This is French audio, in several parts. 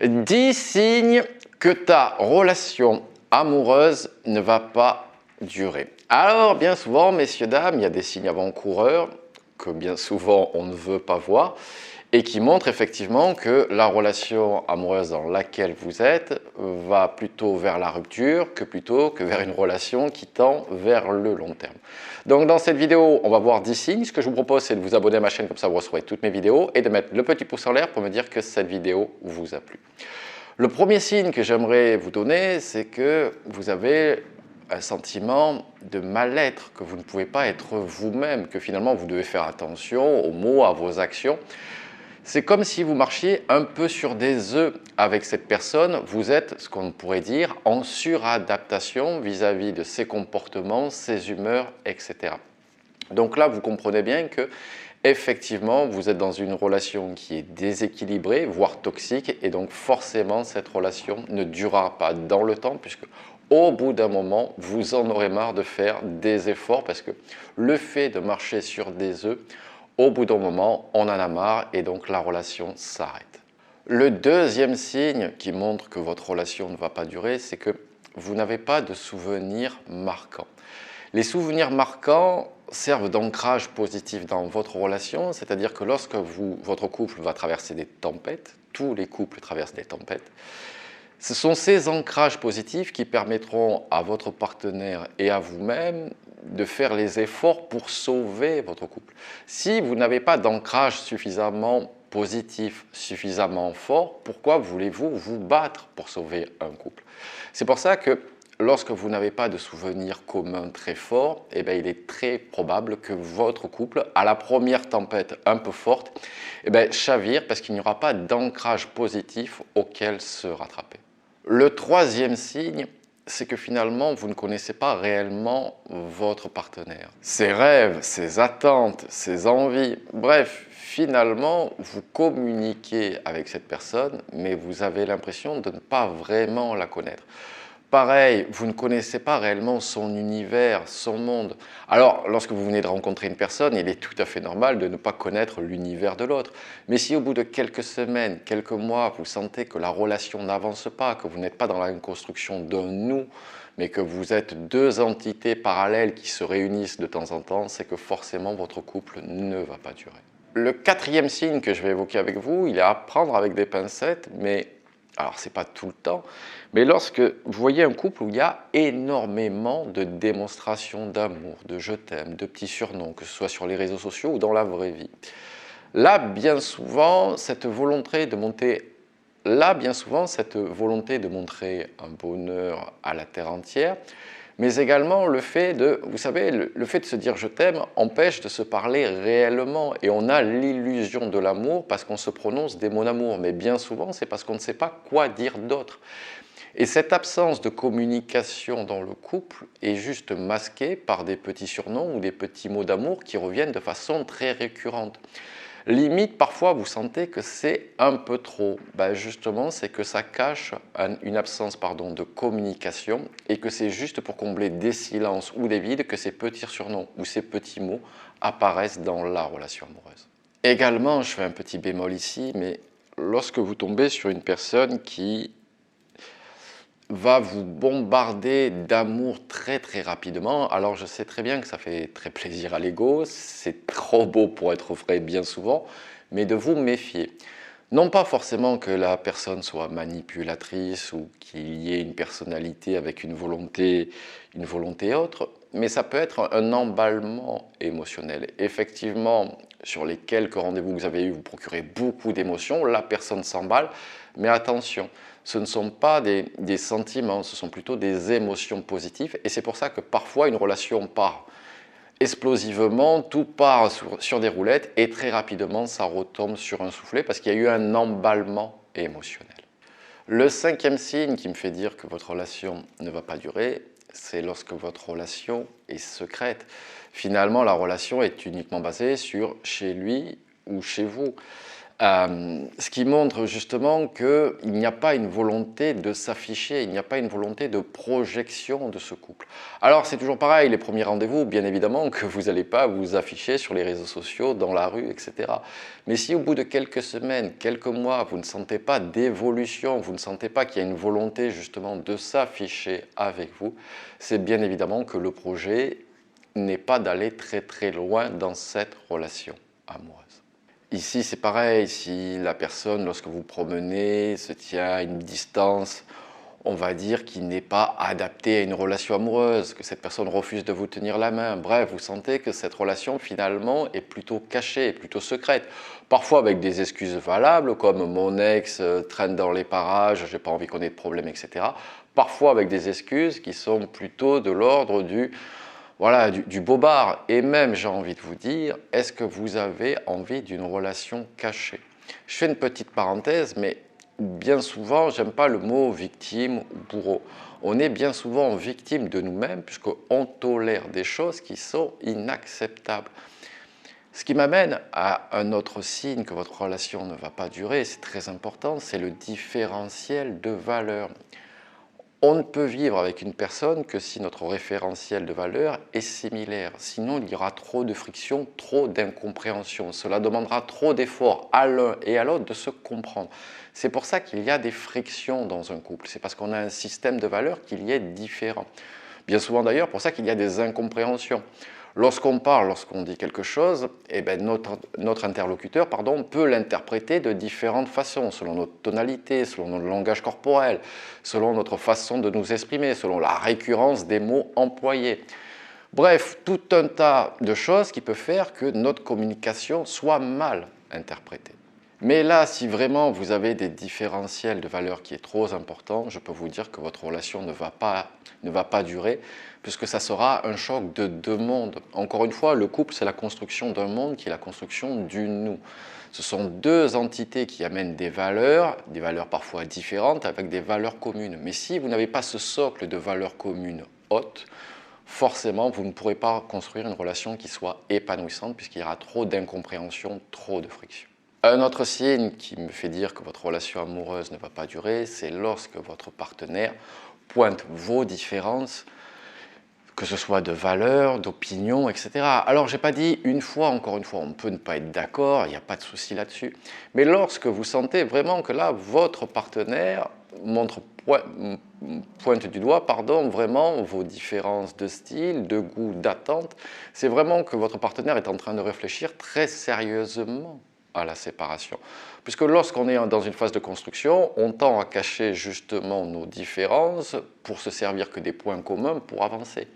10 signes que ta relation amoureuse ne va pas durer. Alors, bien souvent, messieurs, dames, il y a des signes avant-coureurs que bien souvent on ne veut pas voir et qui montrent effectivement que la relation amoureuse dans laquelle vous êtes va plutôt vers la rupture que plutôt que vers une relation qui tend vers le long terme. Donc dans cette vidéo, on va voir 10 signes. Ce que je vous propose, c'est de vous abonner à ma chaîne, comme ça vous recevrez toutes mes vidéos, et de mettre le petit pouce en l'air pour me dire que cette vidéo vous a plu. Le premier signe que j'aimerais vous donner, c'est que vous avez un sentiment de mal-être, que vous ne pouvez pas être vous-même, que finalement vous devez faire attention aux mots, à vos actions. C'est comme si vous marchiez un peu sur des œufs avec cette personne. Vous êtes, ce qu'on pourrait dire, en suradaptation vis-à-vis de ses comportements, ses humeurs, etc. Donc là, vous comprenez bien que effectivement, vous êtes dans une relation qui est déséquilibrée, voire toxique, et donc forcément, cette relation ne durera pas dans le temps, puisque au bout d'un moment, vous en aurez marre de faire des efforts, parce que le fait de marcher sur des œufs, au bout d'un moment, on en a marre, et donc la relation s'arrête. Le deuxième signe qui montre que votre relation ne va pas durer, c'est que vous n'avez pas de souvenirs marquants. Les souvenirs marquants servent d'ancrage positif dans votre relation, c'est-à-dire que lorsque votre couple va traverser des tempêtes, tous les couples traversent des tempêtes, ce sont ces ancrages positifs qui permettront à votre partenaire et à vous-même de faire les efforts pour sauver votre couple. Si vous n'avez pas d'ancrage suffisamment positif, suffisamment fort, pourquoi voulez-vous vous battre pour sauver un couple? C'est pour ça que lorsque vous n'avez pas de souvenirs communs très forts, il est très probable que votre couple, à la première tempête un peu forte, chavire parce qu'il n'y aura pas d'ancrage positif auquel se rattraper. Le troisième signe, c'est que finalement, vous ne connaissez pas réellement votre partenaire. Ses rêves, ses attentes, ses envies, bref, finalement, vous communiquez avec cette personne, mais vous avez l'impression de ne pas vraiment la connaître. Pareil, vous ne connaissez pas réellement son univers, son monde. Alors, lorsque vous venez de rencontrer une personne, il est tout à fait normal de ne pas connaître l'univers de l'autre. Mais si au bout de quelques semaines, quelques mois, vous sentez que la relation n'avance pas, que vous n'êtes pas dans la construction d'un nous, mais que vous êtes deux entités parallèles qui se réunissent de temps en temps, c'est que forcément votre couple ne va pas durer. Le quatrième signe que je vais évoquer avec vous, il est à prendre avec des pincettes, mais alors ce n'est pas tout le temps, mais lorsque vous voyez un couple où il y a énormément de démonstrations d'amour, de je t'aime, de petits surnoms, que ce soit sur les réseaux sociaux ou dans la vraie vie, là, bien souvent, cette volonté de montrer un bonheur à la terre entière, mais également le fait de, vous savez, le fait de se dire je t'aime empêche de se parler réellement, et on a l'illusion de l'amour parce qu'on se prononce des mots d'amour, mais bien souvent c'est parce qu'on ne sait pas quoi dire d'autre. Et cette absence de communication dans le couple est juste masquée par des petits surnoms ou des petits mots d'amour qui reviennent de façon très récurrente. Limite, parfois, vous sentez que c'est un peu trop. Justement, c'est que ça cache une absence de communication et que c'est juste pour combler des silences ou des vides que ces petits surnoms ou ces petits mots apparaissent dans la relation amoureuse. Également, je fais un petit bémol ici, mais lorsque vous tombez sur une personne qui va vous bombarder d'amour très très rapidement. Alors je sais très bien que ça fait très plaisir à l'ego, c'est trop beau pour être vrai bien souvent, mais de vous méfier. Non pas forcément que la personne soit manipulatrice ou qu'il y ait une personnalité avec une volonté autre, mais ça peut être un emballement émotionnel. Effectivement, sur les quelques rendez-vous que vous avez eus, vous procurez beaucoup d'émotions, la personne s'emballe, mais attention, ce ne sont pas des sentiments, ce sont plutôt des émotions positives, et c'est pour ça que parfois une relation part explosivement, tout part sur des roulettes et très rapidement ça retombe sur un soufflet parce qu'il y a eu un emballement émotionnel. Le cinquième signe qui me fait dire que votre relation ne va pas durer, c'est lorsque votre relation est secrète. Finalement, la relation est uniquement basée sur chez lui ou chez vous. Ce qui montre justement qu'il n'y a pas une volonté de s'afficher, il n'y a pas une volonté de projection de ce couple. Alors c'est toujours pareil, les premiers rendez-vous, bien évidemment que vous n'allez pas vous afficher sur les réseaux sociaux, dans la rue, etc. Mais si au bout de quelques semaines, quelques mois, vous ne sentez pas d'évolution, vous ne sentez pas qu'il y a une volonté justement de s'afficher avec vous, c'est bien évidemment que le projet n'est pas d'aller très très loin dans cette relation amoureuse. Ici, c'est pareil, si la personne, lorsque vous promenez, se tient à une distance, on va dire qu'il n'est pas adapté à une relation amoureuse, que cette personne refuse de vous tenir la main. Bref, vous sentez que cette relation, finalement, est plutôt cachée, plutôt secrète. Parfois avec des excuses valables, comme mon ex traîne dans les parages, j'ai pas envie qu'on ait de problème, etc. Parfois avec des excuses qui sont plutôt de l'ordre du bobard. Et même, j'ai envie de vous dire, est-ce que vous avez envie d'une relation cachée? Je fais une petite parenthèse, mais bien souvent, j'aime pas le mot victime ou bourreau. On est bien souvent victime de nous-mêmes puisqu'on tolère des choses qui sont inacceptables. Ce qui m'amène à un autre signe que votre relation ne va pas durer, c'est très important, c'est le différentiel de valeur. On ne peut vivre avec une personne que si notre référentiel de valeur est similaire. Sinon, il y aura trop de friction, trop d'incompréhension. Cela demandera trop d'efforts à l'un et à l'autre de se comprendre. C'est pour ça qu'il y a des frictions dans un couple. C'est parce qu'on a un système de valeurs qui y est différent. Bien souvent d'ailleurs, pour ça qu'il y a des incompréhensions. Lorsqu'on parle, lorsqu'on dit quelque chose, notre interlocuteur peut l'interpréter de différentes façons, selon notre tonalité, selon notre langage corporel, selon notre façon de nous exprimer, selon la récurrence des mots employés. Bref, tout un tas de choses qui peuvent faire que notre communication soit mal interprétée. Mais là, si vraiment vous avez des différentiels de valeurs qui est trop important, je peux vous dire que votre relation ne va pas durer, puisque ça sera un choc de deux mondes. Encore une fois, le couple, c'est la construction d'un monde qui est la construction du nous. Ce sont deux entités qui amènent des valeurs parfois différentes, avec des valeurs communes. Mais si vous n'avez pas ce socle de valeurs communes hautes, forcément, vous ne pourrez pas construire une relation qui soit épanouissante, puisqu'il y aura trop d'incompréhension, trop de friction. Un autre signe qui me fait dire que votre relation amoureuse ne va pas durer, c'est lorsque votre partenaire pointe vos différences, que ce soit de valeurs, d'opinions, etc. Alors, je n'ai pas dit une fois, encore une fois, on peut ne pas être d'accord, il n'y a pas de souci là-dessus. Mais lorsque vous sentez vraiment que là, votre partenaire pointe du doigt, vraiment vos différences de style, de goût, d'attente, c'est vraiment que votre partenaire est en train de réfléchir très sérieusement à la séparation. Puisque lorsqu'on est dans une phase de construction, on tend à cacher justement nos différences pour se servir que des points communs pour avancer.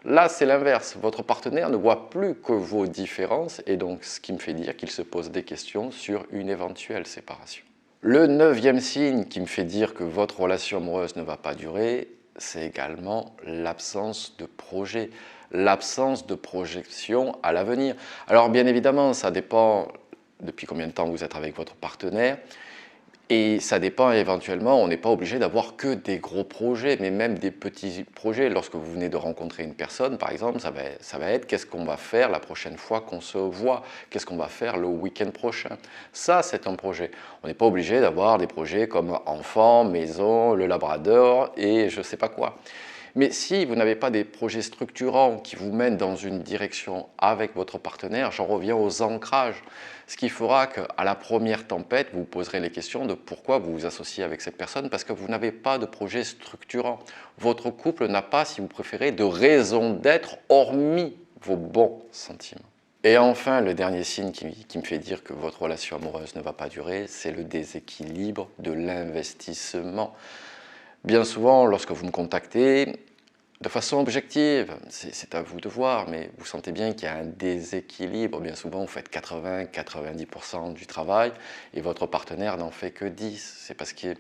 Là, c'est l'inverse. Votre partenaire ne voit plus que vos différences et donc ce qui me fait dire qu'il se pose des questions sur une éventuelle séparation. Le 9e signe qui me fait dire que votre relation amoureuse ne va pas durer, c'est également l'absence de projet, l'absence de projection à l'avenir. Alors bien évidemment, ça dépend depuis combien de temps vous êtes avec votre partenaire. Et ça dépend éventuellement, on n'est pas obligé d'avoir que des gros projets, mais même des petits projets. Lorsque vous venez de rencontrer une personne, par exemple, ça va être qu'est-ce qu'on va faire la prochaine fois qu'on se voit, qu'est-ce qu'on va faire le week-end prochain. Ça, c'est un projet. On n'est pas obligé d'avoir des projets comme enfant, maison, le labrador et je ne sais pas quoi. Mais si vous n'avez pas des projets structurants qui vous mènent dans une direction avec votre partenaire, j'en reviens aux ancrages. Ce qui fera qu'à la première tempête, vous vous poserez les questions de pourquoi vous vous associez avec cette personne, parce que vous n'avez pas de projet structurant. Votre couple n'a pas, si vous préférez, de raison d'être hormis vos bons sentiments. Et enfin, le dernier signe qui me fait dire que votre relation amoureuse ne va pas durer, c'est le déséquilibre de l'investissement. Bien souvent, lorsque vous me contactez, de façon objective, c'est à vous de voir, mais vous sentez bien qu'il y a un déséquilibre. Bien souvent, vous faites 80-90% du travail et votre partenaire n'en fait que 10%. C'est parce que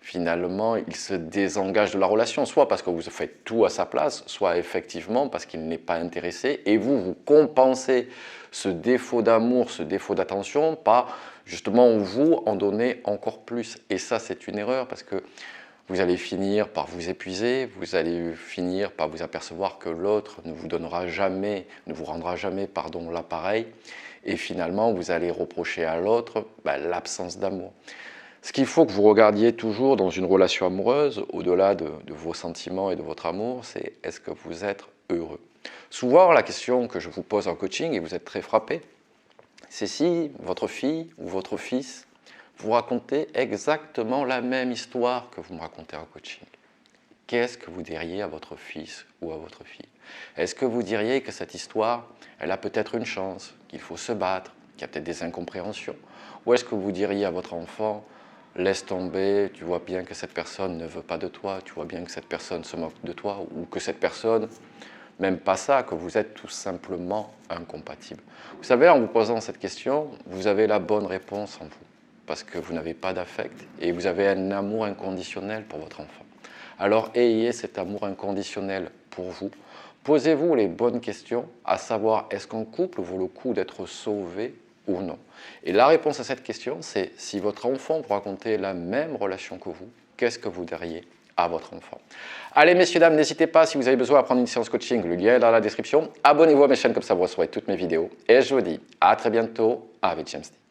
finalement, il se désengage de la relation, soit parce que vous faites tout à sa place, soit effectivement parce qu'il n'est pas intéressé et vous compensez ce défaut d'amour, ce défaut d'attention par justement vous en donner encore plus. Et ça, c'est une erreur parce que vous allez finir par vous épuiser, vous allez finir par vous apercevoir que l'autre ne vous rendra jamais l'appareil. et finalement vous allez reprocher à l'autre l'absence d'amour. Ce qu'il faut que vous regardiez toujours dans une relation amoureuse, au-delà de vos sentiments et de votre amour, c'est est-ce que vous êtes heureux? Souvent, la question que je vous pose en coaching, et vous êtes très frappé, c'est si votre fille ou votre fils vous racontez exactement la même histoire que vous me racontez en coaching. Qu'est-ce que vous diriez à votre fils ou à votre fille? Est-ce que vous diriez que cette histoire, elle a peut-être une chance, qu'il faut se battre, qu'il y a peut-être des incompréhensions? Ou est-ce que vous diriez à votre enfant, laisse tomber, tu vois bien que cette personne ne veut pas de toi, tu vois bien que cette personne se moque de toi, ou que cette personne, même pas ça, que vous êtes tout simplement incompatibles? Vous savez, en vous posant cette question, vous avez la bonne réponse en vous, parce que vous n'avez pas d'affect et vous avez un amour inconditionnel pour votre enfant. Alors ayez cet amour inconditionnel pour vous. Posez-vous les bonnes questions, à savoir est-ce qu'en couple vaut le coup d'être sauvé ou non? Et la réponse à cette question, c'est si votre enfant vous racontait la même relation que vous, qu'est-ce que vous diriez à votre enfant? Allez, messieurs, dames, n'hésitez pas, si vous avez besoin d'apprendre une séance coaching, le lien est dans la description. Abonnez-vous à mes chaînes, comme ça vous recevrez toutes mes vidéos. Et je vous dis à très bientôt avec James T.